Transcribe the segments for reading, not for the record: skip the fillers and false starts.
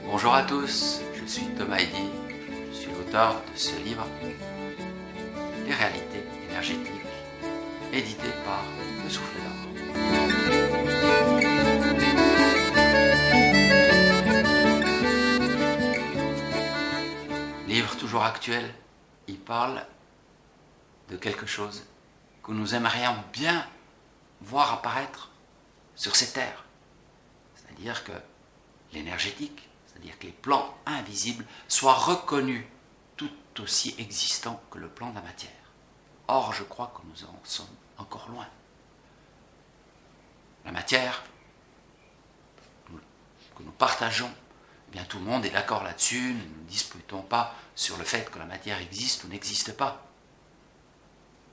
Bonjour à tous, je suis Thomas Eddy, je suis l'auteur de ce livre, Les réalités énergétiques, édité par Le Souffle d'Or. Livre toujours actuel, il parle de quelque chose que nous aimerions bien voir apparaître sur ces terres. C'est-à-dire que l'énergétique, c'est-à-dire que les plans invisibles soient reconnus tout aussi existants que le plan de la matière. Or, je crois que nous en sommes encore loin. La matière que nous partageons, eh bien, tout le monde est d'accord là-dessus, nous ne disputons pas sur le fait que la matière existe ou n'existe pas.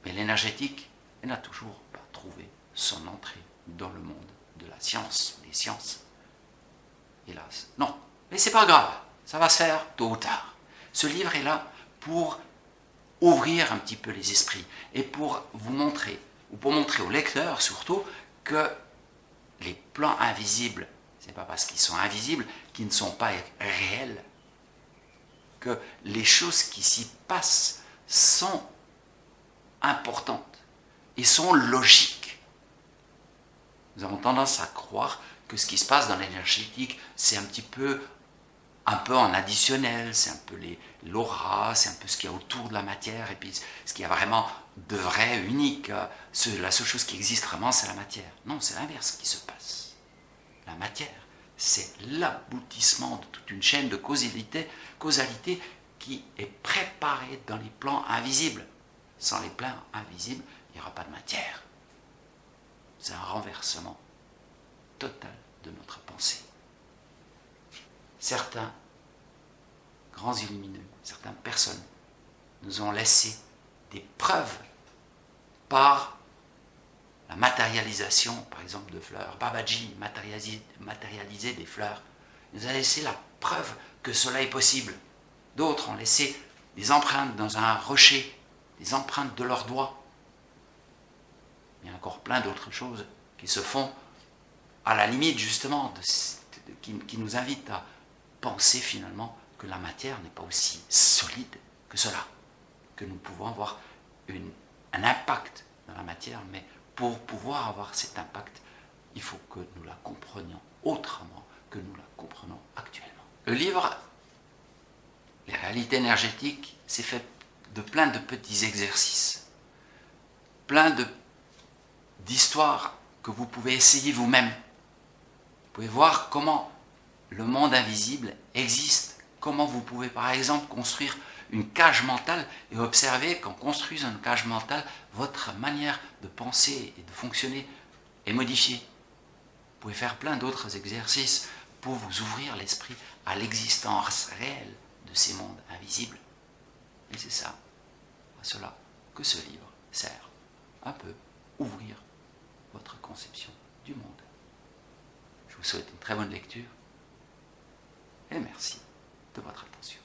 Mais l'énergétique, elle n'a toujours pas trouvé son entrée dans le monde de la science, des sciences. Hélas. Non, mais c'est pas grave, ça va se faire tôt ou tard. Ce livre est là pour ouvrir un petit peu les esprits et pour vous montrer, ou pour montrer aux lecteurs surtout, que les plans invisibles, c'est pas parce qu'ils sont invisibles qu'ils ne sont pas réels, que les choses qui s'y passent sont importantes et sont logiques. Nous avons tendance à croire que ce qui se passe dans l'énergétique, c'est un peu en additionnel, c'est un peu l'aura, c'est un peu ce qu'il y a autour de la matière, et puis ce qu'il y a vraiment de vrai, unique. La seule chose qui existe vraiment, c'est la matière. Non, c'est l'inverse qui se passe. La matière, c'est l'aboutissement de toute une chaîne de causalité qui est préparée dans les plans invisibles. Sans les plans invisibles, il n'y aura pas de matière. C'est un renversement total de notre pensée. Certains grands illuminés, certaines personnes nous ont laissé des preuves par la matérialisation, par exemple, de fleurs. Babaji matérialisait des fleurs. Il nous a laissé la preuve que cela est possible. D'autres ont laissé des empreintes dans un rocher, des empreintes de leurs doigts. Il y a encore plein d'autres choses qui se font à la limite justement qui nous invitent à penser finalement que la matière n'est pas aussi solide que cela, que nous pouvons avoir un impact dans la matière, mais pour pouvoir avoir cet impact, il faut que nous la comprenions autrement que nous la comprenons actuellement. Le livre, Les réalités énergétiques, c'est fait de plein de petits exercices, plein d'histoires que vous pouvez essayer vous-même. Vous pouvez voir comment le monde invisible existe, comment vous pouvez par exemple construire une cage mentale et observer qu'en construisant une cage mentale, votre manière de penser et de fonctionner est modifiée. Vous pouvez faire plein d'autres exercices pour vous ouvrir l'esprit à l'existence réelle de ces mondes invisibles. Et c'est ça, à cela que ce livre sert, un peu ouvrir votre conception du monde. Je vous souhaite une très bonne lecture et merci de votre attention.